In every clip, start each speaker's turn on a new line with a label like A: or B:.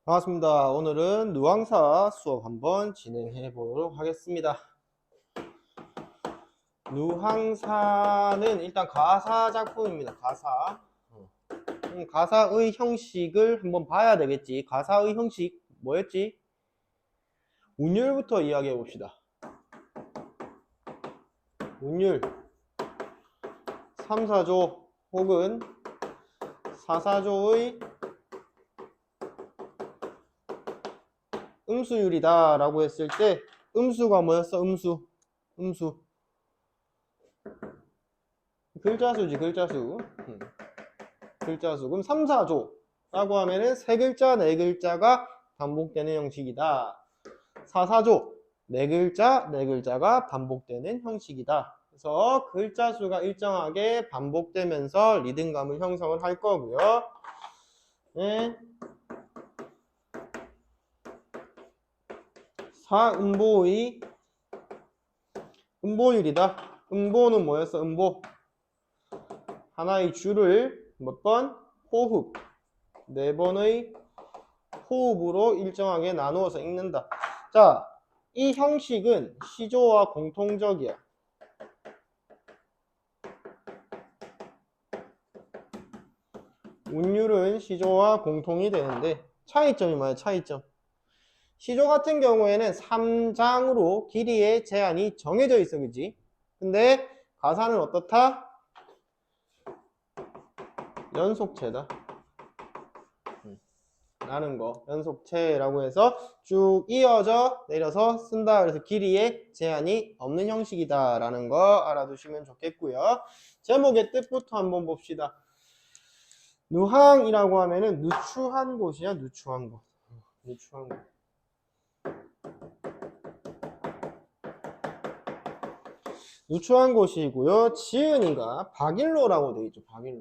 A: 반갑습니다. 오늘은 누항사 수업 한번 진행해 보도록 하겠습니다. 누항사는 일단 가사 작품입니다. 가사의 형식을 한번 봐야 되겠지. 가사의 형식 뭐였지? 운율부터 이야기해 봅시다. 운율 3, 4조 혹은 4, 4조의 음수율이다 라고 했을 때 음수가 뭐였어? 음수 글자수지. 글자수. 그럼 3, 4조 라고 하면은 세 글자, 네 글자가 반복되는 형식이다. 4, 4조 네 글자, 네 글자가 반복되는 형식이다. 그래서 글자 수가 일정하게 반복되면서 리듬감을 형성을 할 거고요. 네. 4음보의 음보율이다. 음보는 뭐였어? 음보 하나의 줄을 몇 번? 호흡 4번의 호흡으로 일정하게 나누어서 읽는다. 자, 이 형식은 시조와 공통적이야. 운율은 시조와 공통이 되는데 차이점이 뭐야? 차이점. 시조 같은 경우에는 3장으로 길이의 제한이 정해져 있어, 그지? 근데 가사는 어떻다? 연속체다 라는 거. 연속체라고 해서 쭉 이어져 내려서 쓴다. 그래서 길이에 제한이 없는 형식이다 라는 거 알아두시면 좋겠고요. 제목의 뜻부터 한번 봅시다. 누항이라고 하면은 누추한 곳이야. 누추한 곳. 누추한 곳. 누추한 곳이고요. 지은이가 박일로라고 되어 있죠. 박일로.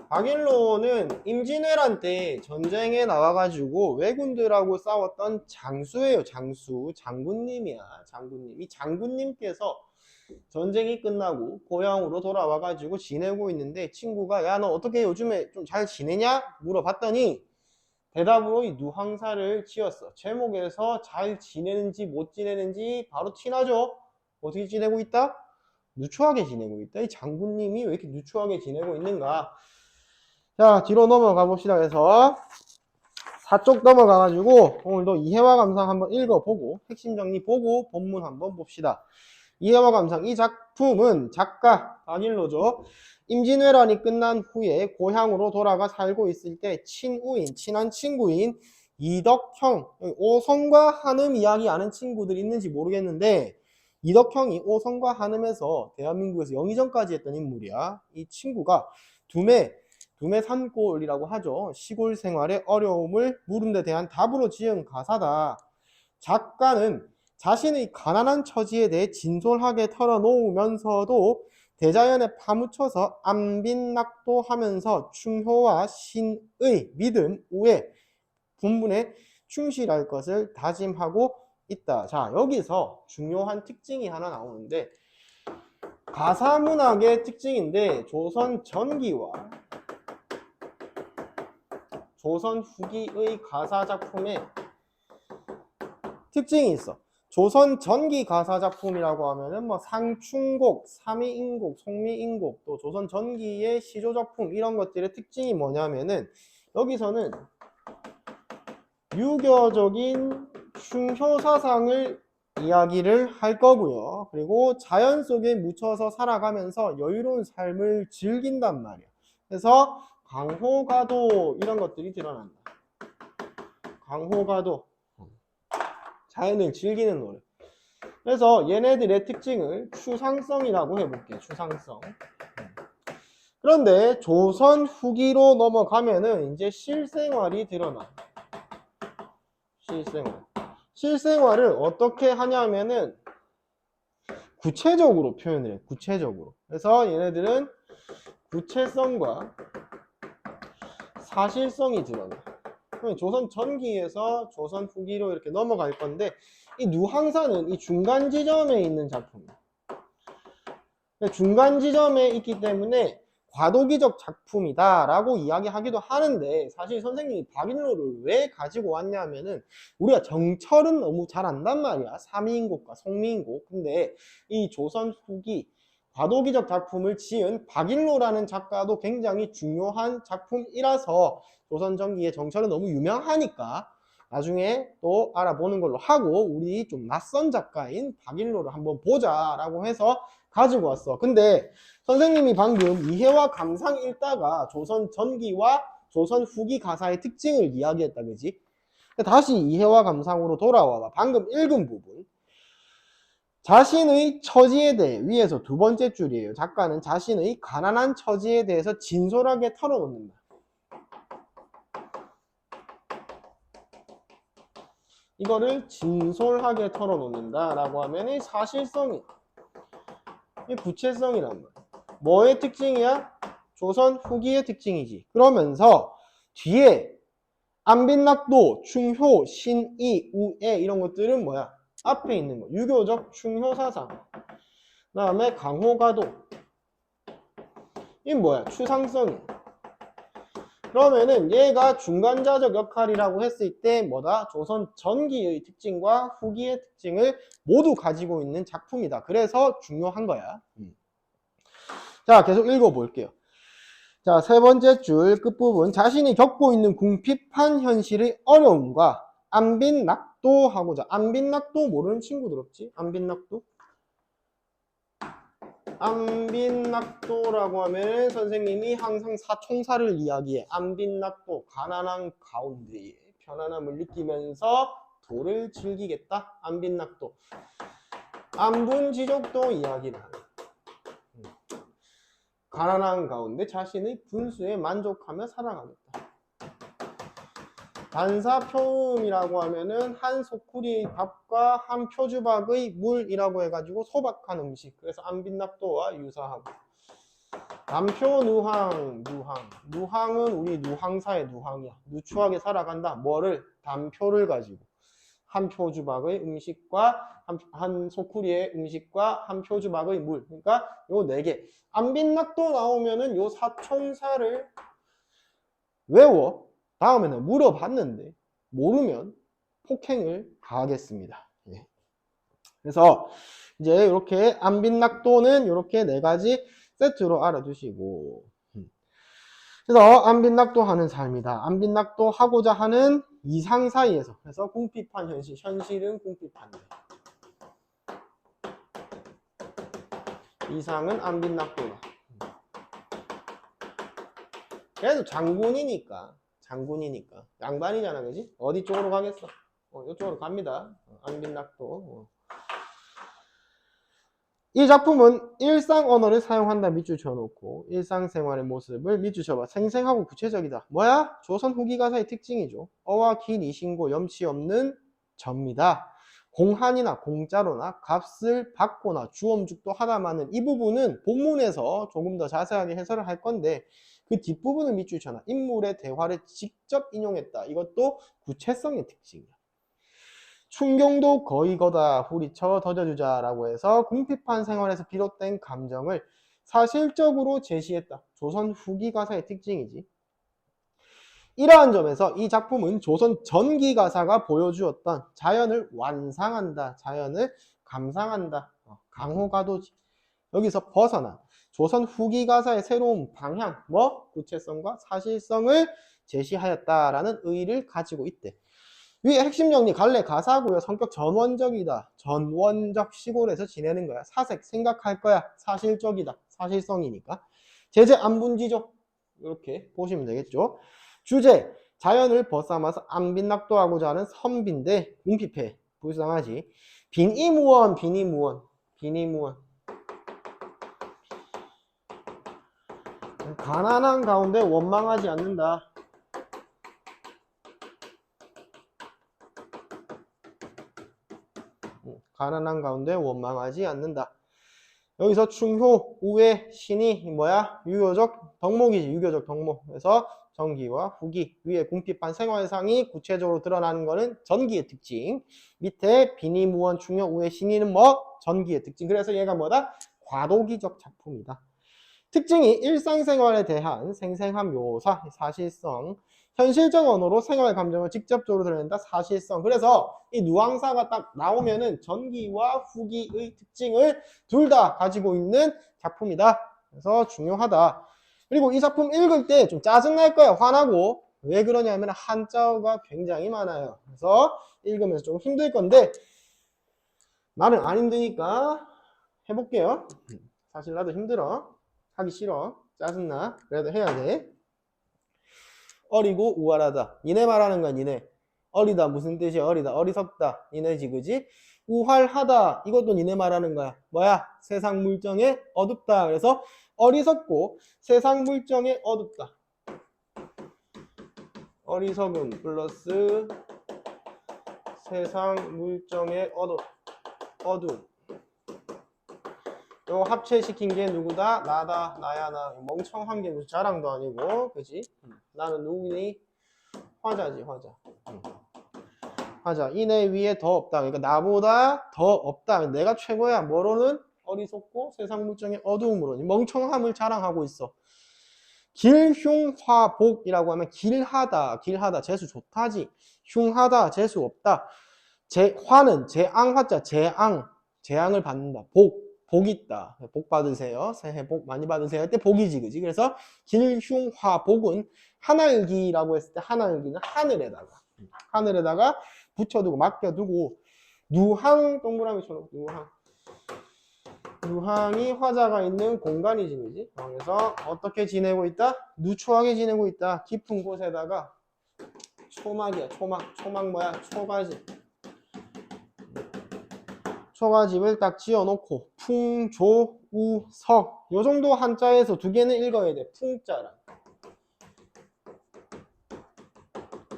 A: 박일로는 임진왜란 때 전쟁에 나와가지고 왜군들하고 싸웠던 장수예요. 장수. 장군님이야. 장군님. 이 장군님께서 전쟁이 끝나고 고향으로 돌아와가지고 지내고 있는데 친구가 야, 너 어떻게 요즘에 좀 잘 지내냐? 물어봤더니 대답으로 이 누항사를 지었어. 제목에서 잘 지내는지 못 지내는지 바로 티나죠? 어떻게 지내고 있다? 누추하게 지내고 있다. 이 장군님이 왜 이렇게 누추하게 지내고 있는가? 자, 뒤로 넘어가 봅시다. 그래서 4쪽 넘어가가지고 오늘도 이해와 감상 한번 읽어보고 핵심 정리 보고 본문 한번 봅시다. 이해와 감상. 이 작품은 작가 박일로죠. 임진왜란이 끝난 후에 고향으로 돌아가 살고 있을 때 친한 친구인 이덕형, 오성과 한음 이야기 아는 친구들 있는지 모르겠는데 이덕형이 오성과 한음에서 대한민국에서 영의정까지 했던 인물이야. 이 친구가 두매 산골이라고 하죠. 시골 생활의 어려움을 물은 데 대한 답으로 지은 가사다. 작가는 자신의 가난한 처지에 대해 진솔하게 털어놓으면서도 대자연에 파묻혀서 안빈낙도하면서 충효와 신의 믿음, 우애, 분분에 충실할 것을 다짐하고 있다. 자, 여기서 중요한 특징이 하나 나오는데 가사문학의 특징인데 조선 전기와 조선 후기의 가사 작품에 특징이 있어. 조선 전기 가사 작품이라고 하면은 뭐 상충곡, 삼위인곡, 송미인곡, 또 조선 전기의 시조 작품 이런 것들의 특징이 뭐냐면은 여기서는 유교적인 충효 사상을 이야기를 할 거고요. 그리고 자연 속에 묻혀서 살아가면서 여유로운 삶을 즐긴단 말이야. 그래서 강호가도 이런 것들이 드러난다. 강호가도 자연을 즐기는 노래. 그래서 얘네들의 특징을 추상성이라고 해볼게요. 추상성. 그런데 조선 후기로 넘어가면은 이제 실생활이 드러나. 실생활을 어떻게 하냐면은 구체적으로 표현을 해. 구체적으로. 그래서 얘네들은 구체성과 사실성이 드러나. 조선 전기에서 조선 후기로 이렇게 넘어갈 건데 이 누항사는 이 중간 지점에 있는 작품이에요. 중간 지점에 있기 때문에 과도기적 작품이다 라고 이야기하기도 하는데, 사실 선생님이 박일로를 왜 가지고 왔냐면은 우리가 정철은 너무 잘 안단 말이야. 삼위인곡과 성미인곡. 근데 이 조선 후기 과도기적 작품을 지은 박일로라는 작가도 굉장히 중요한 작품이라서 조선 전기의 정철은 너무 유명하니까 나중에 또 알아보는 걸로 하고, 우리 좀 낯선 작가인 박일로를 한번 보자라고 해서 가지고 왔어. 근데 선생님이 방금 이해와 감상 읽다가 조선 전기와 조선 후기 가사의 특징을 이야기했다, 그지? 다시 이해와 감상으로 돌아와봐. 방금 읽은 부분. 자신의 처지에 대해, 위에서 두 번째 줄이에요. 작가는 자신의 가난한 처지에 대해서 진솔하게 털어놓는다. 이거를 진솔하게 털어놓는다 라고 하면 사실성이, 구체성이란 말이야. 뭐의 특징이야? 조선 후기의 특징이지. 그러면서 뒤에 안빈낙도, 충효, 신이, 우애 이런 것들은 뭐야? 앞에 있는 거. 유교적 충효사상. 그 다음에 강호가도. 이 뭐야? 추상성이. 그러면은 얘가 중간자적 역할이라고 했을 때 뭐다? 조선 전기의 특징과 후기의 특징을 모두 가지고 있는 작품이다. 그래서 중요한 거야. 자, 계속 읽어볼게요. 자, 세 번째 줄 끝부분. 자신이 겪고 있는 궁핍한 현실의 어려움과 안빈낙도하고자. 안빈낙도 모르는 친구들 없지? 안빈낙도? 안빈낙도라고 하면 선생님이 항상 사총사를 이야기해. 안빈낙도, 가난한 가운데에 편안함을 느끼면서 도를 즐기겠다. 안빈낙도. 안분지족도 이야기를 하네. 가난한 가운데 자신의 분수에 만족하며 살아가겠다. 반사표음이라고 하면은 한 소쿠리의 밥과 한 표주박의 물이라고 해가지고 소박한 음식. 그래서 안빈낙도와 유사하고. 단표누항, 누항. 누항은 우리 누항사의 누항이야. 누추하게 살아간다. 뭐를? 단표를 가지고. 한 표주박의 음식과 한 소쿠리의 음식과 한 표주박의 물. 그러니까 요 네 개. 안빈낙도 나오면은 요 사총사를 외워. 다음에는 물어봤는데 모르면 폭행을 가하겠습니다. 예. 그래서 이제 이렇게 안빈낙도는 이렇게 네 가지 세트로 알아두시고, 그래서 안빈낙도 하는 삶이다. 안빈낙도 하고자 하는 이상 사이에서, 그래서 궁핍한 현실, 현실은 궁핍한데 이상은 안빈낙도다. 그래도 장군이니까 양반이잖아, 그지? 어디 쪽으로 가겠어? 이쪽으로 갑니다. 안빈낙도. 이 작품은 일상 언어를 사용한다 밑줄 쳐놓고 일상생활의 모습을 밑줄 쳐봐. 생생하고 구체적이다. 뭐야? 조선 후기 가사의 특징이죠. 어와 긴 이신고 염치 없는 접니다. 공한이나 공짜로나 값을 받거나 주엄죽도 하다마는 이 부분은 본문에서 조금 더 자세하게 해설을 할 건데 그 뒷부분을 밑줄 쳐놔. 인물의 대화를 직접 인용했다. 이것도 구체성의 특징이야. 충경도 거의 거다 후리쳐 던져주자라고 해서 궁핍한 생활에서 비롯된 감정을 사실적으로 제시했다. 조선 후기 가사의 특징이지. 이러한 점에서 이 작품은 조선 전기 가사가 보여주었던 자연을 완상한다, 자연을 감상한다, 강호가도지. 여기서 벗어난 조선 후기 가사의 새로운 방향, 구체성과 사실성을 제시하였다라는 의의를 가지고 있대. 위의 핵심 정리, 갈래 가사고요. 성격 전원적이다. 전원적 시골에서 지내는 거야. 사색, 생각할 거야. 사실적이다. 사실성이니까. 제재, 안분지족. 이렇게 보시면 되겠죠. 주제, 자연을 벗삼아서 안빈낙도하고자 하는 선비인데 궁핍해. 불쌍하지. 빈이무원, 빈이무원. 가난한 가운데 원망하지 않는다. 가난한 가운데 원망하지 않는다. 여기서 충효, 우애, 신이 뭐야? 유교적 덕목이지. 유교적 덕목. 그래서 전기와 후기. 위에 궁핍한 생활상이 구체적으로 드러나는 거는 전기의 특징. 밑에 비니무원, 충효, 우애, 신이는 전기의 특징. 그래서 얘가 뭐다? 과도기적 작품이다. 특징이 일상생활에 대한 생생한 묘사, 사실성, 현실적 언어로 생활 감정을 직접적으로 드러낸다, 사실성. 그래서 이 누앙사가 딱 나오면은 전기와 후기의 특징을 둘 다 가지고 있는 작품이다. 그래서 중요하다. 그리고 이 작품 읽을 때 좀 짜증날 거야. 화나고. 왜 그러냐면 한자어가 굉장히 많아요. 그래서 읽으면서 좀 힘들 건데 나는 안 힘드니까 해볼게요. 사실 나도 힘들어. 하기 싫어. 짜증나. 그래도 해야 돼. 어리고 우월하다. 니네 말하는 거야, 니네. 어리다. 무슨 뜻이야? 어리다. 어리석다. 니네지, 그지? 우활하다. 이것도 니네 말하는 거야. 뭐야? 세상 물정에 어둡다. 그래서 어리석고 세상 물정에 어둡다. 어리석음 플러스 세상 물정에 어둠. 요 합체시킨 게 누구다? 나다, 나야, 나. 멍청한 게 무슨 자랑도 아니고, 그지? 나는 누구니? 화자지, 화자. 화자. 이내 위에 더 없다. 그러니까 나보다 더 없다. 내가 최고야. 뭐로는? 어리석고 세상 물정의 어두움으로. 멍청함을 자랑하고 있어. 길흉화복이라고 하면 길하다, 길하다. 재수 좋다지. 흉하다, 재수 없다. 화는 재앙화자, 재앙을 받는다. 복 있다. 복 받으세요. 새해 복 많이 받으세요. 할 때 복이지, 그지? 그래서 길흉화복은 하늘기라고 했을 때 하늘기는 하늘에다가 붙여두고 맡겨두고 누항 동그라미 쳐놓고 누항이 화자가 있는 공간이지, 그지? 그래서 어떻게 지내고 있다? 누추하게 지내고 있다. 깊은 곳에다가 초막이야, 초막 뭐야? 초가집을 딱 지어놓고 풍조우석 요 정도 한자에서 두 개는 읽어야 돼. 풍자랑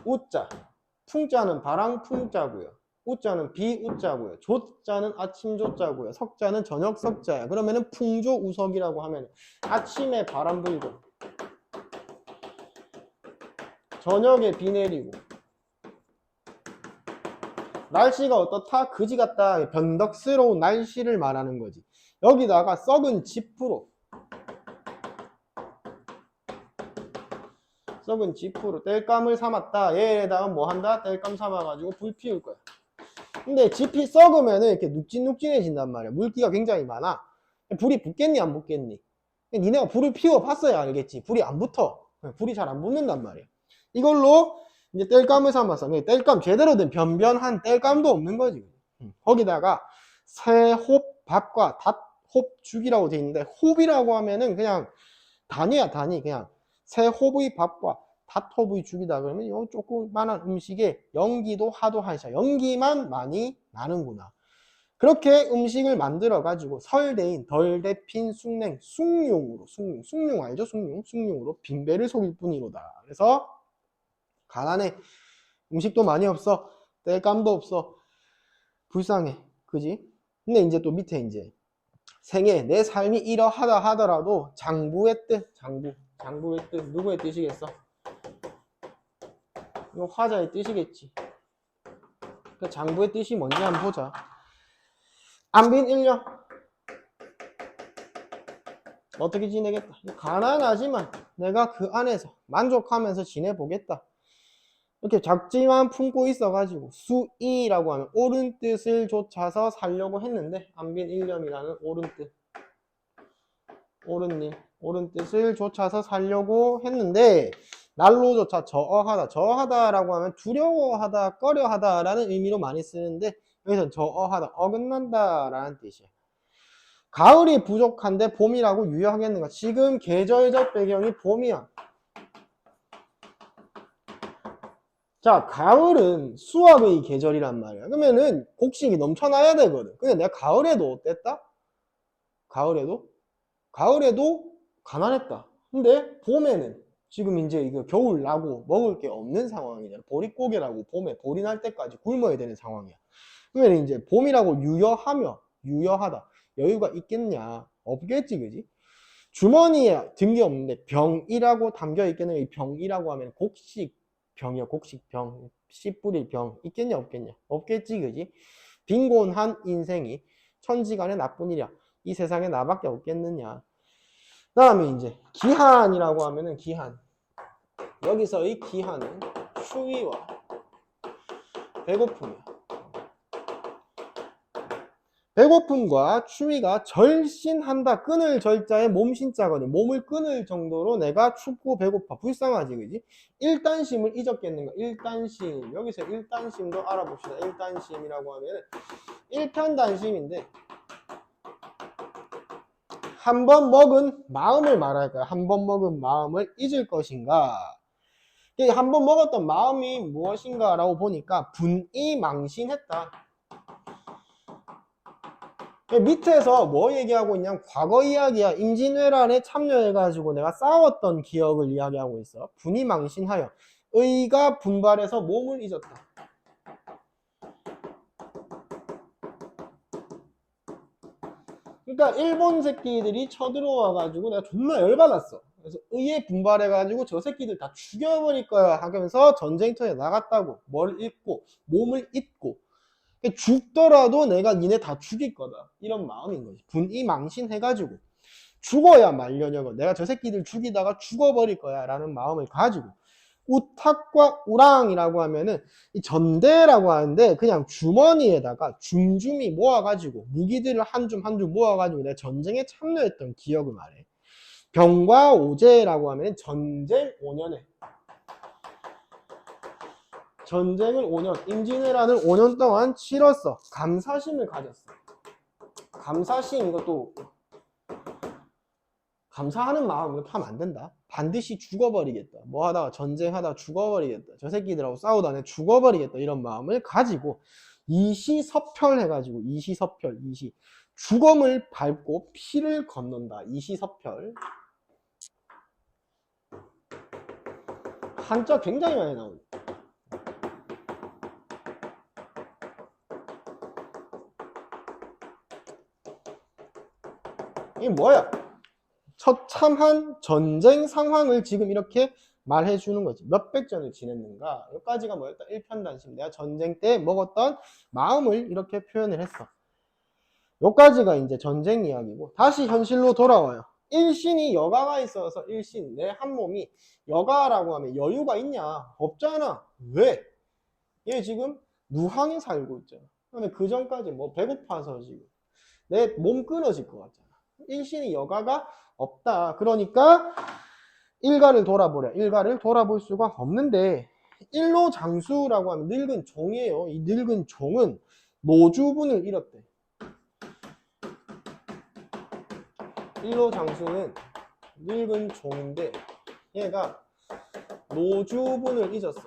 A: 우자. 풍자는 바람풍자고요. 우자는 비우자고요. 조자는 아침조자고요. 석자는 저녁석자야. 그러면은 풍조우석이라고 하면 아침에 바람 불고 저녁에 비 내리고 날씨가 어떻다? 그지 같다. 변덕스러운 날씨를 말하는 거지. 여기다가 썩은 지프로 땔감을 삼았다. 얘에다가 뭐 한다? 땔감 삼아가지고 불 피울 거야. 근데 지피 썩으면 이렇게 눅진눅진해진단 말이야. 물기가 굉장히 많아. 불이 붙겠니 안 붙겠니? 니네가 불을 피워 봤어야 알겠지. 불이 안 붙어. 불이 잘 안 붙는단 말이야. 이걸로 이제 땔감을 삼아서 땔감 제대로 된 변변한 땔감도 없는 거지. 거기다가 새홉밥과 닷홉죽이라고 돼 있는데 홉이라고 하면은 그냥 단위야 단위. 그냥 새홉의 밥과 닷홉의 죽이다 그러면 요 조그만한 음식에 연기도 하도 하시자. 연기만 많이 나는구나. 그렇게 음식을 만들어 가지고 설대인 덜 데핀 숭냉 숭늉 알죠? 숭늉으로 빈배를 속일 뿐이로다. 그래서 가난해. 음식도 많이 없어. 땔감도 없어. 불쌍해. 그지? 근데 이제 또 밑에 이제 생애 내 삶이 이러하다 하더라도 장부의 뜻. 장부의 뜻. 누구의 뜻이겠어? 이거 화자의 뜻이겠지. 그 장부의 뜻이 뭔지 한번 보자. 안빈 1년 어떻게 지내겠다. 가난하지만 내가 그 안에서 만족하면서 지내보겠다. 이렇게 작지만 품고 있어가지고 수이라고 하면 옳은 뜻을 좇아서 살려고 했는데 안빈 1년이라는 옳은 뜻, 옳은 일, 옳은 뜻을 좇아서 살려고 했는데 날로조차 저어하다라고 하면 두려워하다, 꺼려하다라는 의미로 많이 쓰는데 여기서 저어하다, 어긋난다라는 뜻이에요. 가을이 부족한데 봄이라고 유효하겠는가? 지금 계절적 배경이 봄이야. 자, 가을은 수확의 계절이란 말이야. 그러면은 곡식이 넘쳐나야 되거든. 근데 내가 가을에도 어땠다? 가을에도 가난했다. 근데 봄에는 지금 이제 이거 겨울 나고 먹을 게 없는 상황이잖아. 보릿고개라고 봄에 볼이 날 때까지 굶어야 되는 상황이야. 그러면 이제 봄이라고 유여하다. 여유가 있겠냐? 없겠지, 그지? 주머니에 든 게 없는데 병이라고 담겨 있겠냐? 이 병이라고 하면 곡식병이야, 곡식병. 씨 뿌릴 병. 있겠냐, 없겠냐? 없겠지, 그지? 빈곤한 인생이 천지간의 나쁜 일이야. 이 세상에 나밖에 없겠느냐? 다음에 이제 기한이라고 하면은 기한. 여기서의 기한은 추위와 배고픔이야. 배고픔과 추위가 절신한다. 끊을 절자에 몸신자거든. 몸을 끊을 정도로 내가 춥고 배고파. 불쌍하지, 그지? 일단심을 잊었겠는가? 일단심. 여기서 일단심도 알아봅시다. 일단심이라고 하면 일편단심인데, 한 번 먹은 마음을 말할까요? 한 번 먹은 마음을 잊을 것인가? 한 번 먹었던 마음이 무엇인가 라고 보니까 분이 망신했다. 밑에서 뭐 얘기하고 있냐? 과거 이야기야. 임진왜란에 참여해가지고 내가 싸웠던 기억을 이야기하고 있어. 분이 망신하여 의가 분발해서 몸을 잊었다. 그러니까 일본 새끼들이 쳐들어와가지고 내가 존나 열받았어. 그래서 의에 분발해가지고 저 새끼들 다 죽여버릴 거야 하면서 전쟁터에 나갔다고. 뭘 잊고 몸을 잊고 죽더라도 내가 니네 다 죽일 거다. 이런 마음인 거지. 분이 망신해가지고 죽어야 말려냐고. 내가 저 새끼들 죽이다가 죽어버릴 거야 라는 마음을 가지고 우탁과 우랑이라고 하면은 이 전대라고 하는데 그냥 주머니에다가 줌줌이 모아가지고 무기들을 한 줌 한 줌 모아가지고 내가 전쟁에 참여했던 기억을 말해. 병과 오제라고 하면 전쟁 5년에 전쟁을 5년, 임진왜란을 5년 동안 치렀어. 감사심을 가졌어. 감사심, 이것도 감사하는 마음으로 하면 안 된다. 반드시 죽어버리겠다. 뭐 하다가 전쟁하다가 죽어버리겠다. 저 새끼들하고 싸우다 내 죽어버리겠다. 이런 마음을 가지고 이시섭혈 해가지고 이시섭혈, 이시 죽음을 밟고 피를 걷는다. 이시섭혈. 한자 굉장히 많이 나옵니다. 이게 뭐야? 처참한 전쟁 상황을 지금 이렇게 말해 주는 거지. 몇백 전을 지냈는가? 여기까지가 뭐였다? 일편단심. 내가 전쟁 때 먹었던 마음을 이렇게 표현을 했어. 여기까지가 이제 전쟁 이야기고 다시 현실로 돌아와요. 일신이 여가가 있어서 일신, 내 한 몸이 여가라고 하면 여유가 있냐? 없잖아. 왜? 얘 지금 누항에 살고 있잖아. 근데 그 전까지 뭐 배고파서 지금 내 몸 끊어질 것 같잖아. 일신이 여가가 없다. 그러니까 일가를 돌아보려. 일가를 돌아볼 수가 없는데 일로장수라고 하면 늙은 종이에요. 이 늙은 종은 노주분을 잃었대. 일로장수는 늙은 종인데 얘가 노주분을 잊었어.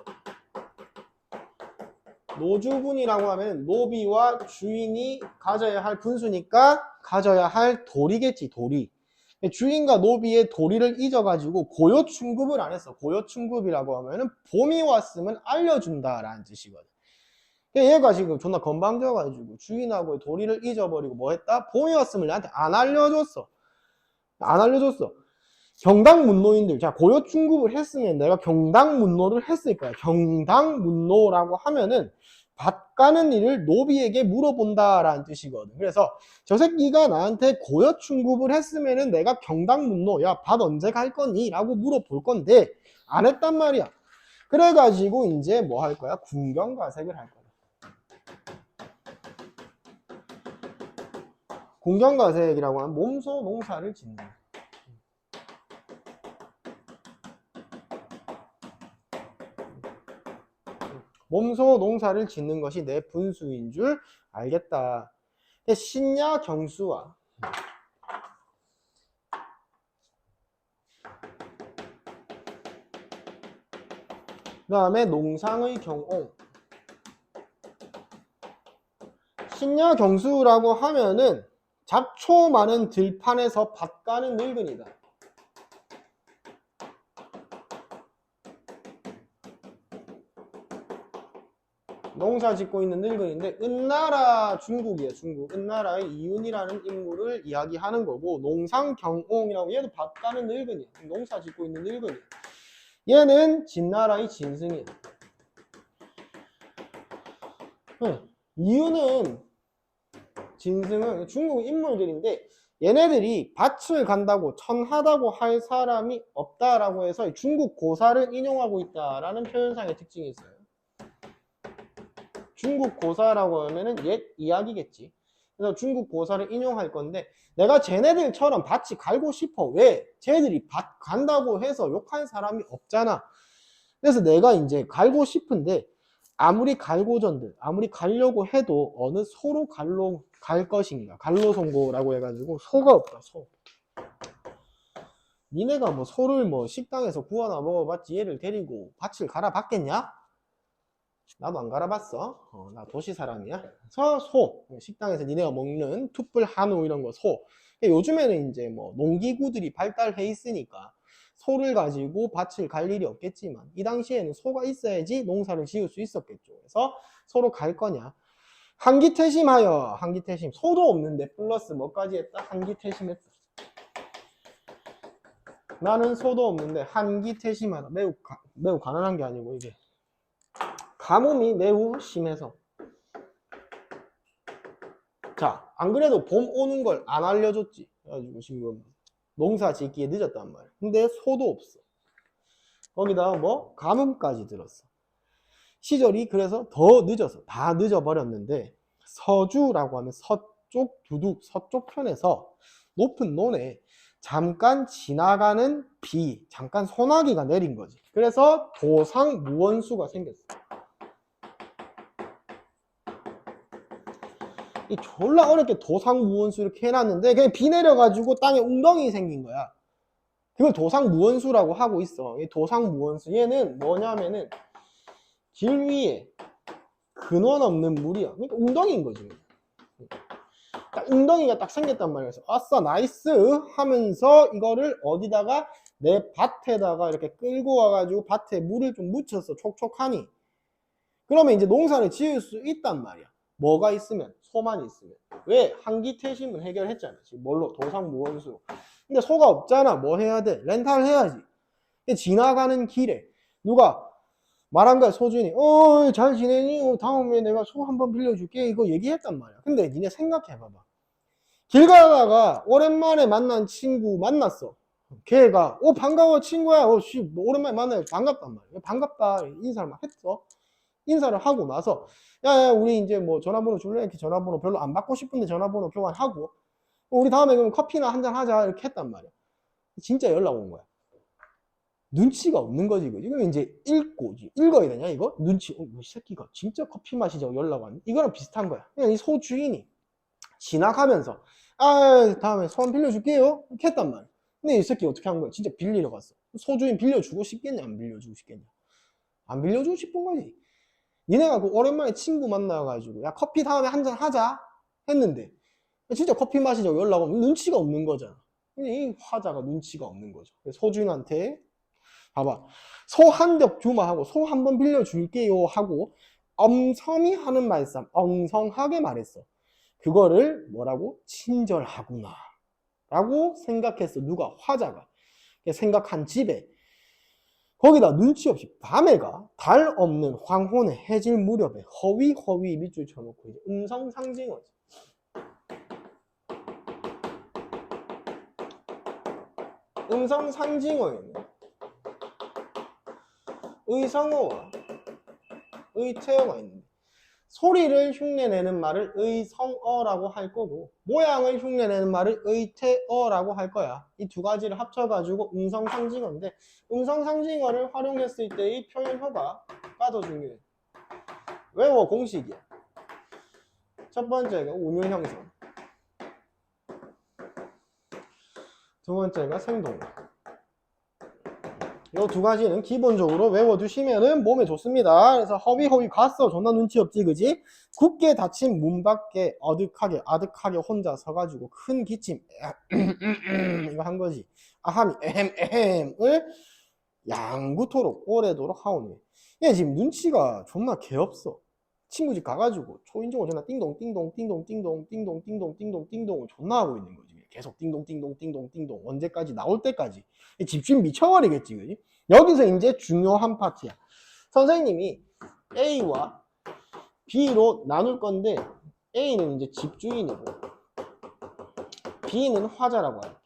A: 노주분이라고 하면 노비와 주인이 가져야 할 분수니까 가져야 할 도리겠지. 도리. 주인과 노비의 도리를 잊어가지고 고요충급을 안 했어. 고요충급이라고 하면은 봄이 왔으면 알려준다라는 뜻이거든. 얘가 지금 존나 건방져가지고 주인하고의 도리를 잊어버리고 뭐 했다? 봄이 왔으면 나한테 안 알려줬어. 안 알려줬어. 경당문노인들, 자, 고요충급을 했으면 내가 경당문노를 했을 거야. 경당문노라고 하면은 밭 가는 일을 노비에게 물어본다라는 뜻이거든. 그래서 저 새끼가 나한테 고요충급을 했으면은 내가 경당문노, 야, 밭 언제 갈 거니? 라고 물어볼 건데 안 했단 말이야. 그래가지고 이제 뭐 할 거야? 궁경가색을 할 거야. 궁경가색이라고 하면 몸소 농사를 짓는 거야. 몸소 농사를 짓는 것이 내 분수인 줄 알겠다. 신야 경수와 그 다음에 농상의 경옹. 신야 경수라고 하면은 잡초 많은 들판에서 밭 가는 늙은이다. 농사 짓고 있는 늙은인데 은나라 중국이에요. 중국. 은나라의 이윤이라는 인물을 이야기하는 거고 농상경옹이라고 얘도 밭 가는 늙은이야. 농사 짓고 있는 늙은이야. 얘는 진나라의 진승이야. 이윤은 진승은 중국 인물들인데 얘네들이 밭을 간다고 천하다고 할 사람이 없다라고 해서 중국 고사를 인용하고 있다라는 표현상의 특징이 있어요. 중국 고사라고 하면은 옛 이야기겠지. 그래서 중국 고사를 인용할 건데 내가 쟤네들처럼 밭이 갈고 싶어. 왜? 쟤네들이 밭 간다고 해서 욕할 사람이 없잖아. 그래서 내가 이제 갈고 싶은데 아무리 갈고전들 아무리 가려고 해도 어느 소로 갈 것인가. 갈로송고라고 해가지고 소가 없다. 소. 니네가 뭐 소를 뭐 식당에서 구워나 먹어봤지 얘를 데리고 밭을 갈아봤겠냐? 나도 안 갈아봤어. 나 도시 사람이야. 소. 식당에서 니네가 먹는 툭불 한우 이런 거 소. 요즘에는 이제 뭐 농기구들이 발달해 있으니까 소를 가지고 밭을 갈 일이 없겠지만 이 당시에는 소가 있어야지 농사를 지을 수 있었겠죠. 그래서 소로 갈 거냐. 한기태심하여. 한기태심. 소도 없는데 플러스 뭐까지 했다? 한기태심했다. 나는 소도 없는데 한기태심하다. 매우 가난한 게 아니고 이게 가뭄이 매우 심해서. 자, 안 그래도 봄 오는 걸 안 알려줬지. 그래가지고 지금 농사 짓기에 늦었단 말이야. 근데 소도 없어. 거기다가 뭐 가뭄까지 들었어. 시절이 그래서 더 늦어서 다 늦어버렸는데 서주라고 하면 서쪽 두둑 서쪽 편에서 높은 논에 잠깐 지나가는 비, 잠깐 소나기가 내린 거지. 그래서 도상무원수가 생겼어. 이 졸라 어렵게 도상무원수 이렇게 해놨는데 그냥 비 내려가지고 땅에 웅덩이 생긴 거야. 그걸 도상무원수라고 하고 있어. 이 도상무원수 얘는 뭐냐면은 길 위에 근원 없는 물이야. 그러니까 웅덩이인 거지. 딱 웅덩이가 딱 생겼단 말이야. 그래서 아싸 나이스 하면서 이거를 어디다가 내 밭에다가 이렇게 끌고 와가지고 밭에 물을 좀 묻혀서 촉촉하니 그러면 이제 농사를 지을 수 있단 말이야. 뭐가 있으면? 소만 있으면. 왜? 한기태심을 해결했잖아. 지금 뭘로? 도상무원수. 근데 소가 없잖아. 뭐 해야 돼? 렌탈 해야지. 지나가는 길에 누가 말한 거야. 소준이 잘 지내니? 다음에 내가 소 한번 빌려줄게. 이거 얘기했단 말이야. 근데 니네 생각해봐봐. 길 가다가 오랜만에 만난 친구 만났어. 걔가 반가워 친구야. 뭐 오랜만에 만나서 반갑단 말이야. 반갑다 인사를 막 했어. 인사를 하고 나서 야 우리 이제 뭐 전화번호 줄래? 이렇게 전화번호 별로 안 받고 싶은데 전화번호 교환하고 우리 다음에 그럼 커피나 한잔 하자 이렇게 했단 말이야. 진짜 연락 온 거야. 눈치가 없는 거지. 이거 이제 읽어야 되냐 이거? 눈치. 이 새끼가 진짜 커피 마시자고 연락 왔네. 이거랑 비슷한 거야. 그냥 이 소 주인이 지나가면서 다음에 소 한 빌려줄게요 이렇게 했단 말이야. 근데 이 새끼 어떻게 한 거야? 진짜 빌리러 갔어. 소 주인 빌려주고 싶겠냐? 안 빌려주고 싶겠냐? 안 빌려주고 싶은 거지. 니네가 그 오랜만에 친구 만나가지고 야 커피 다음에 한잔 하자 했는데 진짜 커피 마시자고 연락 오면 눈치가 없는 거잖아. 이 화자가 눈치가 없는 거죠. 소주인한테 봐봐. 소 한 겹 주마 하고 소 한 번 빌려줄게요 하고 엄성이 하는 말씀 엉성하게 말했어. 그거를 뭐라고? 친절하구나 라고 생각했어. 누가? 화자가. 생각한 집에 거기다 눈치 없이 밤에 가 달 없는 황혼의 해질 무렵에 허위 밑줄 쳐놓고 이제 음성상징어지. 음성상징어에는 의성어와 의태어가 있는데 소리를 흉내내는 말을 의성어라고 할 거고 모양을 흉내내는 말을 의태어라고 할 거야. 이 두 가지를 합쳐가지고 음성상징어인데 음성상징어를 활용했을 때의 표현효과가 더 중요해. 외워 공식이야. 첫 번째가 운율형성, 두 번째가 생동. 이 두 가지는 기본적으로 외워두시면은 몸에 좋습니다. 그래서 허위 갔어. 존나 눈치 없지 그지? 굳게 닫힌 문 밖에 아득하게 혼자 서가지고 큰 기침 이거 한 거지. 아함이 에헴을 양구토록 오래도록 하오니 얘 지금 눈치가 존나 개없어. 친구 집 가가지고 초인종을 존나 띵동 존나 하고 있는 거지. 계속 띵동 언제까지? 나올 때까지. 집주인 미쳐버리겠지 그지? 여기서 이제 중요한 파트야. 선생님이 A와 B로 나눌 건데 A는 이제 집주인이고 B는 화자라고 할게.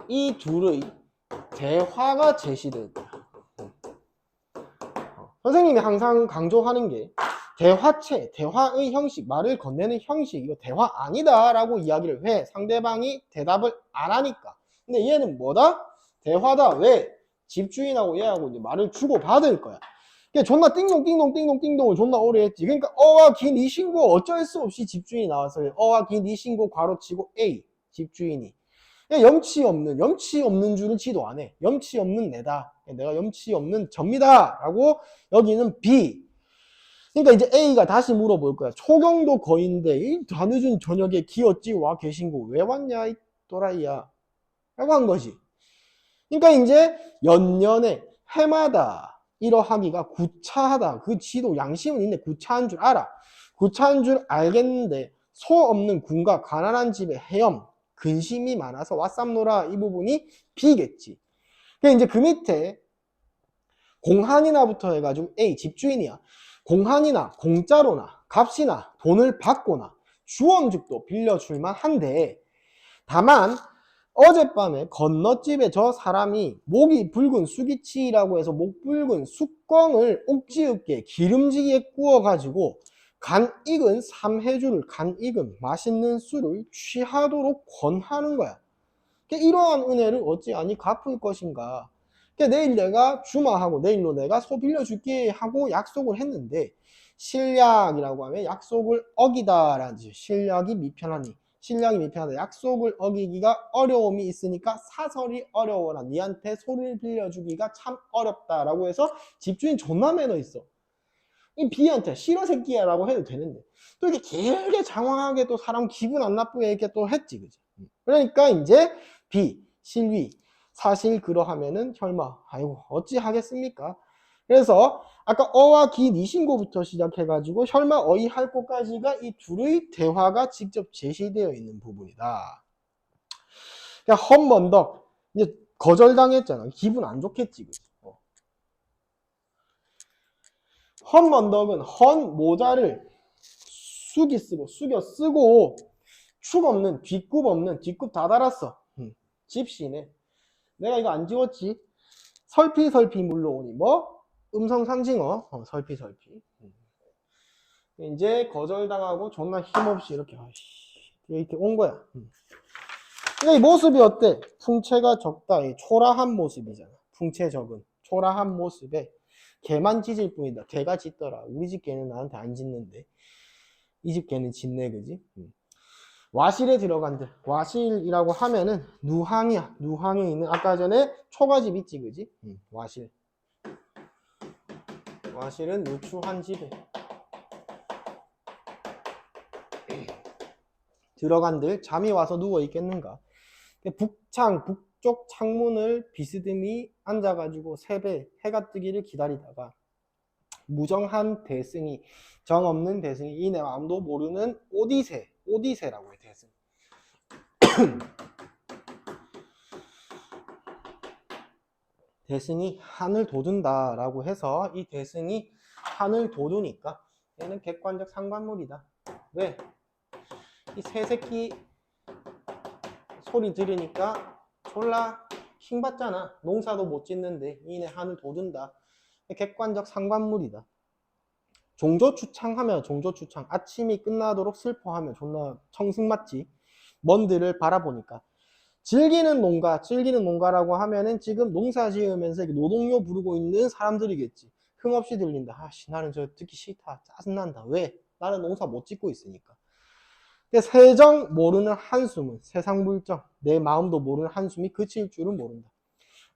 A: 이 둘의 대화가 제시될 거야. 선생님이 항상 강조하는 게 대화체, 대화의 형식, 말을 건네는 형식, 이거 대화 아니다 라고 이야기를 해. 상대방이 대답을 안 하니까. 근데 얘는 뭐다? 대화다. 왜? 집주인하고 얘하고 이제 말을 주고받을 거야. 그러니까 존나 띵동띵동띵동띵동을 존나 오래 했지. 그러니까 어와 긴 이 신고 어쩔 수 없이 집주인이 나와서 어와 긴 이 신고 괄호치고 A 집주인이 염치 없는 줄은 지도 안 해. 염치 없는 내다. 내가 염치 없는 접니다. 라고 여기는 B. 그러니까 이제 A가 다시 물어볼 거야. 초경도 거인데 이 다 늦은 저녁에 기어찌 와 계신고 왜 왔냐 이 또라이야. 라고 한 거지. 그러니까 이제 연년에 해마다 이러하기가 구차하다. 그 지도 양심은 있네. 구차한 줄 알아. 구차한 줄 알겠는데 소 없는 군가 가난한 집에 헤엄 근심이 많아서 왓삼노라 이 부분이 B겠지. 그러니까 이제 그 밑에 공한이나부터 해가지고 A 집주인이야. 공한이나 공짜로나 값이나 돈을 받거나 주엄죽도 빌려줄만 한데 다만 어젯밤에 건너집에 저 사람이 목이 붉은 수기치라고 해서 목 붉은 쑥광을 옥지읍게 기름지게 구워가지고 간 익은 삼해주를 간 익은 맛있는 술을 취하도록 권하는 거야. 이러한 은혜를 어찌하니 갚을 것인가. 내일 내가 주마하고 내일로 내가 소 빌려줄게 하고 약속을 했는데 신략이라고 하면 약속을 어기다라는 뜻이에요. 신략이 미편하다. 약속을 어기기가 어려움이 있으니까 사설이 어려워라. 니한테 소를 빌려주기가 참 어렵다라고 해서 집주인 존나 매너 있어. 이 B한테 싫어 새끼야 라고 해도 되는데 또 이렇게 길게 장황하게 또 사람 기분 안 나쁘게 이렇게 또 했지. 그지? 그러니까 이제 B 실위 사실 그러하면은 혈마 아이고 어찌 하겠습니까? 그래서 아까 어와 기 니신고부터 시작해가지고 혈마 어이 할 곳까지가 이 둘의 대화가 직접 제시되어 있는 부분이다. 그러니까 헛먼덕 이제 거절당했잖아. 기분 안 좋겠지. 그치? 헛먼덕은 헌 모자를 숙이 쓰고 숙여 쓰고 축 없는 뒷굽 없는 뒷굽 다 달았어. 집시네. 내가 이거 안 지웠지? 설피설피 물러오니 뭐? 음성상징어 설피설피. 이제 거절당하고 존나 힘없이 이렇게 온 거야. 근데 이 모습이 어때? 풍채가 적다. 초라한 모습이잖아. 풍채 적은 초라한 모습에 개만 짖을 뿐이다. 개가 짖더라. 우리 집 개는 나한테 안 짖는데 이 집 개는 짖네. 그지? 와실에 들어간들. 와실이라고 하면은 누항이야. 누항에 있는 아까 전에 초가집 있지. 그지? 와실. 와실은 누추한 집에 들어간들 잠이 와서 누워 있겠는가. 북쪽 창문을 비스듬히 앉아가지고 새배 해가 뜨기를 기다리다가 무정한 대승이 정없는 대승이 이 내 마음도 모르는 오디세라고 해. 대승. 대승이 한을 돋운다 라고 해서 이 대승이 한을 돋우니까 얘는 객관적 상관물이다. 왜? 이 새새끼 소리 들으니까 졸라 킹받잖아. 농사도 못 짓는데 이내 한을 돋운다. 객관적 상관물이다. 종조추창하면 종조추창 아침이 끝나도록 슬퍼하면 존나 청승맞지. 먼들을 바라보니까 즐기는 농가라고 하면은 지금 농사 지으면서 노동요 부르고 있는 사람들이겠지. 흥없이 들린다. 아씨 나는 저 듣기 싫다. 짜증난다. 왜? 나는 농사 못 짓고 있으니까. 세정 모르는 한숨은 세상 물정 내 마음도 모르는 한숨이 그칠 줄은 모른다.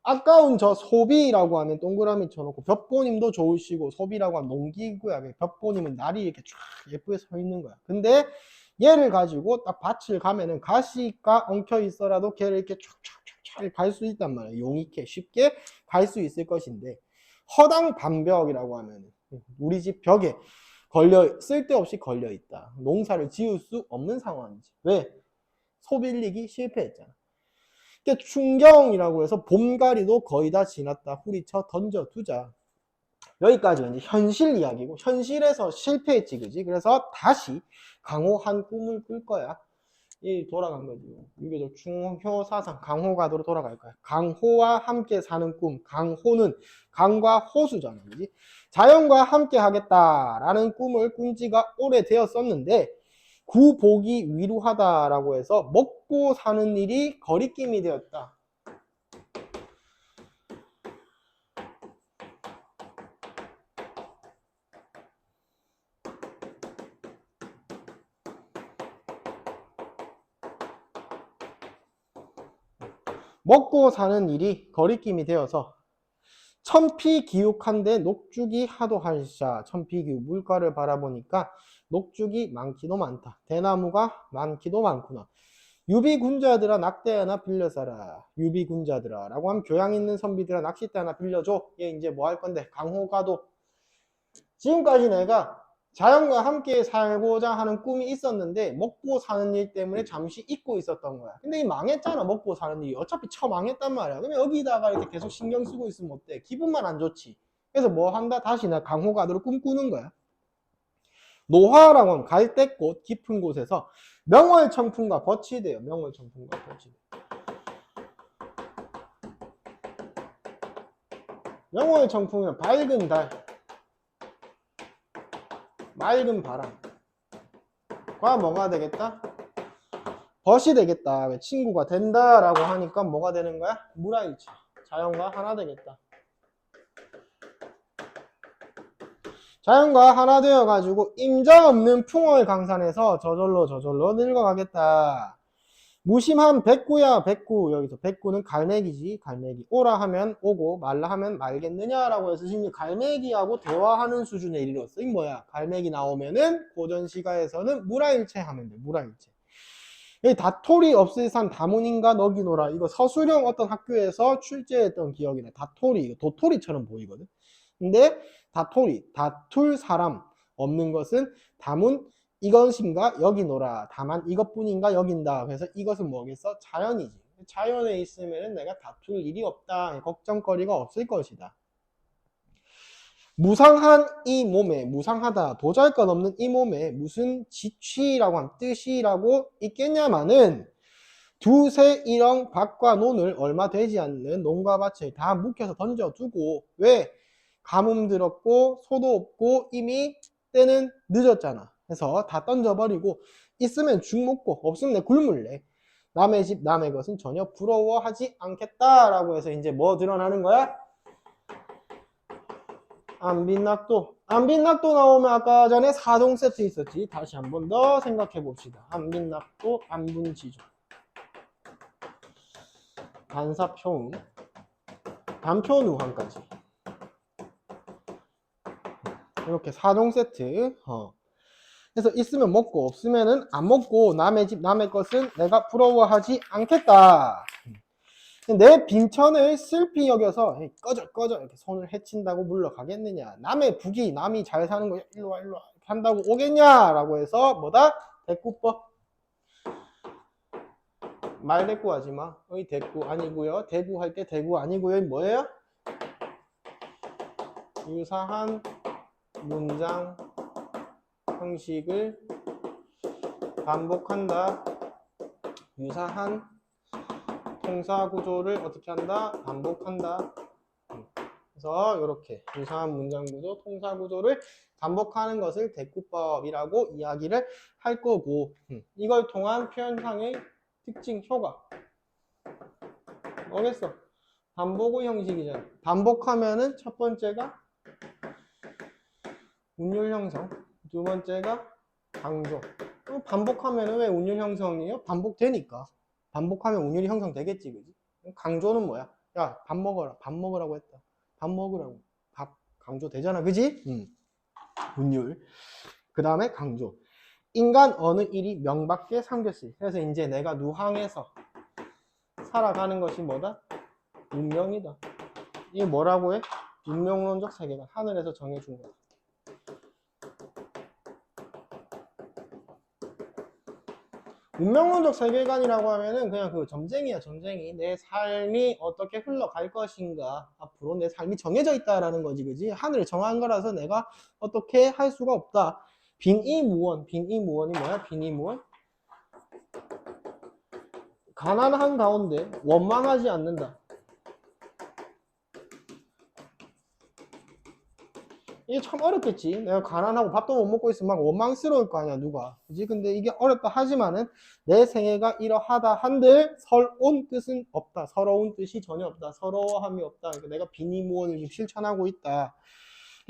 A: 아까운 저 소비라고 하면 동그라미 쳐놓고 벽보님도 좋으시고 소비라고 하면 농기구야. 벽보님은 날이 이렇게 쫙 예쁘게 서 있는 거야. 근데 얘를 가지고 딱 밭을 가면은 가시가 엉켜 있어라도 걔를 이렇게 촥촥촥촥 갈 수 있단 말이야. 용익게 쉽게 갈 수 있을 것인데 허당 반벽이라고 하면 우리 집 벽에 쓸데없이 걸려 있다. 농사를 지을 수 없는 상황이지. 왜? 소빌리기 실패했잖아. 그러니까 충경이라고 해서 봄가리도 거의 다 지났다. 후리쳐 던져두자. 여기까지가 이제 현실 이야기고 현실에서 실패했지. 그지? 그래서 다시 강호한 꿈을 꿀 거야. 이 돌아간 거지. 유교적 중효 사상 강호가도로 돌아갈 거야. 강호와 함께 사는 꿈. 강호는 강과 호수잖아, 그지? 자연과 함께 하겠다라는 꿈을 꾼 지가 오래되었었는데 구복이 위루하다라고 해서 먹고 사는 일이 거리낌이 되었다. 먹고 사는 일이 거리낌이 되어서 천피기욱한데 녹죽이 하도 할샤. 천피기욱, 물가를 바라보니까 녹죽이 많기도 많다. 대나무가 많기도 많구나. 유비군자들아 낚대 하나 빌려사라. 유비군자들아 라고 하면 교양 있는 선비들아 낚싯대 하나 빌려줘. 얘 이제 뭐 할 건데? 강호가도. 지금까지 내가 자연과 함께 살고자 하는 꿈이 있었는데 먹고 사는 일 때문에 잠시 잊고 있었던 거야. 근데 이 망했잖아. 먹고 사는 일이 어차피 망했단 말이야. 그러면 여기다가 이렇게 계속 신경 쓰고 있으면 어때? 기분만 안 좋지. 그래서 뭐 한다? 다시 나 강호가도를 꿈꾸는 거야. 노화라고 하면 갈대꽃 깊은 곳에서 명월청풍과 버치대요. 명월청풍과 버치대. 명월청풍은 밝은 달, 맑은 바람과 뭐가 되겠다? 벗이 되겠다. 친구가 된다라고 하니까 뭐가 되는 거야? 무라일체. 자연과 하나 되겠다. 자연과 하나 되어가지고 임자 없는 풍월 강산에서 저절로 늙어가겠다. 무심한 백구야 백구. 여기서 백구는 갈매기지. 갈매기. 오라 하면 오고 말라 하면 말겠느냐라고 해서 지금 갈매기하고 대화하는 수준에 이르렀어. 이 뭐야? 갈매기 나오면은 고전시가에서는 무라일체 하면 돼. 무라일체. 이 다토리 없을산 다문인가 너기노라. 이거 서술형 어떤 학교에서 출제했던 기억이네. 다토리. 이거 도토리처럼 보이거든. 근데 다토리, 다툴 사람 없는 것은 다문 이것인가 여기노라. 다만 이것뿐인가 여긴다. 그래서 이것은 뭐겠어? 자연이지. 자연에 있으면 내가 다툴 일이 없다. 걱정거리가 없을 것이다. 무상한 이 몸에, 무상하다, 보잘것없는 이 몸에 무슨 지취라고 한 뜻이라고 있겠냐마는 두세 일억 밭과 논을 얼마 되지 않는 논과 밭을 다 묵혀서 던져두고, 왜? 가뭄 들었고 소도 없고 이미 때는 늦었잖아. 그래서 다 던져버리고 있으면 죽 먹고 없으면 내 굶을래. 남의 집 남의 것은 전혀 부러워하지 않겠다라고 해서 이제 뭐 드러나는 거야? 안빈낙도. 안빈낙도 나오면 아까 전에 4종 세트 있었지. 다시 한 번 더 생각해 봅시다. 안빈낙도, 안분지조, 반사표음, 단표누한까지. 이렇게 4종 세트. 그래서 있으면 먹고 없으면은 안 먹고 남의 집 남의 것은 내가 부러워하지 않겠다. 내 빈천을 슬피 여겨서 꺼져 이렇게 손을 해친다고 물러가겠느냐. 남의 북이 남이 잘 사는 거 일로와 한다고 오겠냐라고 해서 뭐다? 대꾸법. 말 대꾸 하지마. 의 대꾸 아니고요. 대구 할 때 대구 아니고요. 뭐예요? 유사한 문장 형식을 반복한다. 유사한 동사 구조를 어떻게 한다? 반복한다. 그래서 이렇게 유사한 문장 구조, 동사 구조를 반복하는 것을 대꾸법이라고 이야기를 할 거고, 이걸 통한 표현상의 특징, 효과 뭐겠어? 반복의 형식이잖아. 반복하면은 첫 번째가 운율 형성, 두 번째가 강조. 반복하면은 왜 운율 형성이에요? 반복되니까. 반복하면 운율이 형성되겠지, 그지? 강조는 뭐야? 야, 밥 먹어라. 밥 먹으라고 했다. 밥 먹으라고. 밥 강조되잖아, 그지? 운율. 그 다음에 강조. 인간 어느 일이 명밖에 삼겼으리. 그래서 이제 내가 누항에서 살아가는 것이 뭐다? 운명이다. 이게 뭐라고 해? 운명론적 세계관. 하늘에서 정해준 거다. 운명론적 세계관이라고 하면은 그냥 그 점쟁이야, 점쟁이. 내 삶이 어떻게 흘러갈 것인가. 앞으로 내 삶이 정해져 있다라는 거지, 그지? 하늘에 정한 거라서 내가 어떻게 할 수가 없다. 빈이무원. 빈이무원이 뭐야? 빈이무원? 가난한 가운데 원망하지 않는다. 이게 참 어렵겠지. 내가 가난하고 밥도 못 먹고 있으면 막 원망스러울 거 아니야, 누가. 그지? 근데 이게 어렵다 하지만은 내 생애가 이러하다 한들 서러운 뜻은 없다. 서러운 뜻이 전혀 없다. 서러워함이 없다. 그러니까 내가 비니무언을 지금 실천하고 있다.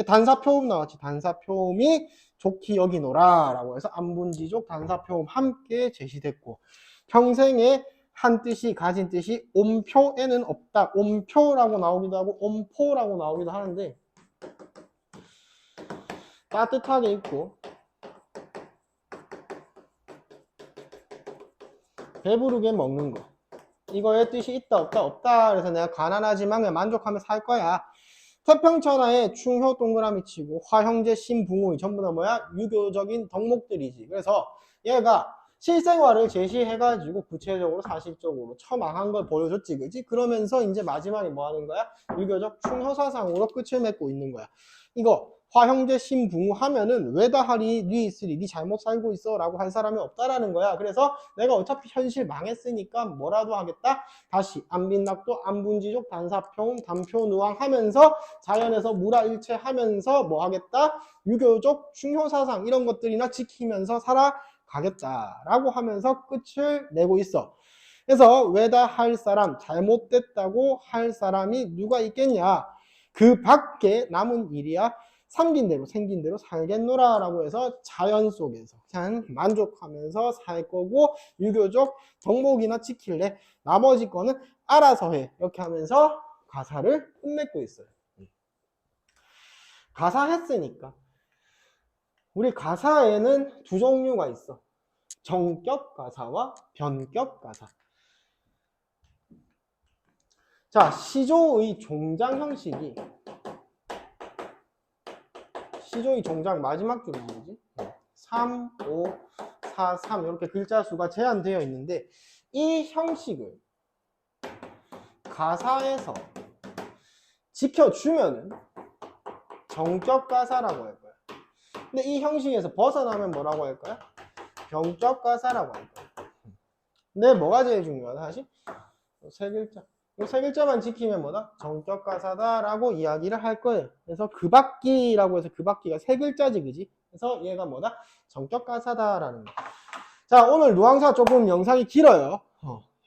A: 단사표음 나왔지. 단사표음이 좋기 여기노라 라고 해서 안분지족 단사표음 함께 제시됐고, 평생에 한 뜻이 가진 뜻이 옴표에는 없다. 옴표라고 나오기도 하고 옴포라고 나오기도 하는데, 따뜻하게 입고 배부르게 먹는 거, 이거의 뜻이 있다 없다 없다. 그래서 내가 가난하지만 그냥 만족하며 살 거야. 태평천하에 충효 동그라미 치고 화형제 신붕의 전부 다 뭐야? 유교적인 덕목들이지. 그래서 얘가 실생활을 제시해가지고 구체적으로 사실적으로 처망한 걸 보여줬지, 그지? 그러면서 이제 마지막에 뭐 하는 거야? 유교적 충효사상으로 끝을 맺고 있는 거야. 이거 화형제 신붕 하면은 왜다 하리 니 있으리 니 잘못 살고 있어 라고 할 사람이 없다라는 거야. 그래서 내가 어차피 현실 망했으니까 뭐라도 하겠다. 다시 안빈낙도 안분지족 단사표음 단표누왕 하면서 자연에서 무라일체 하면서 뭐 하겠다. 유교적 충효사상 이런 것들이나 지키면서 살아가겠다라고 하면서 끝을 내고 있어. 그래서 왜다 할 사람, 잘못됐다고 할 사람이 누가 있겠냐. 그 밖에 남은 일이야 삼긴 대로 생긴 대로 살겠노라 라고 해서 자연 속에서 그냥 만족하면서 살 거고, 유교적 덕목이나 지킬래 나머지 거는 알아서 해, 이렇게 하면서 가사를 끝맺고 있어요. 가사 했으니까 우리 가사에는 두 종류가 있어. 정격 가사와 변격 가사. 자, 시조의 종장 형식이, 시조의 종장 마지막 줄이 뭐지? 3, 5, 4, 3 이렇게 글자 수가 제한되어 있는데, 이 형식을 가사에서 지켜주면은 정격 가사라고 할 거야. 근데 이 형식에서 벗어나면 뭐라고 할 거야? 병적 가사라고 할 거야. 근데 뭐가 제일 중요하다? 다시 세 글자. 이 세 글자만 지키면 뭐다? 정격 가사다라고 이야기를 할 거예요. 그래서 그밖이라고 해서 그밖이가 세 글자지, 그지? 그래서 얘가 뭐다? 정격 가사다라는 거. 자, 오늘 누앙사 조금 영상이 길어요.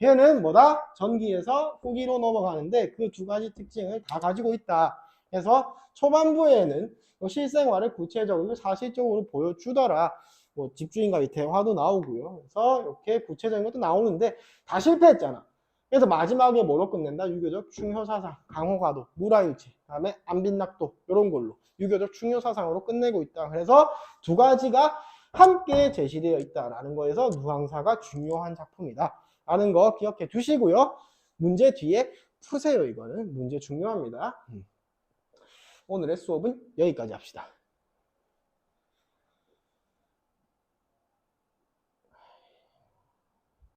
A: 얘는 뭐다? 전기에서 후기로 넘어가는데 그 두 가지 특징을 다 가지고 있다. 그래서 초반부에는 실생활을 구체적으로 사실적으로 보여주더라. 뭐 집주인과의 대화도 나오고요. 그래서 이렇게 구체적인 것도 나오는데 다 실패했잖아. 그래서 마지막에 뭐로 끝낸다? 유교적 충효사상, 강호가도, 무라일체, 그다음에 안빈낙도 이런 걸로 유교적 충효사상으로 끝내고 있다. 그래서 두 가지가 함께 제시되어 있다라는 거에서 누앙사가 중요한 작품이다 라는 거 기억해 두시고요. 문제 뒤에 푸세요. 이거는 문제 중요합니다. 오늘의 수업은 여기까지 합시다.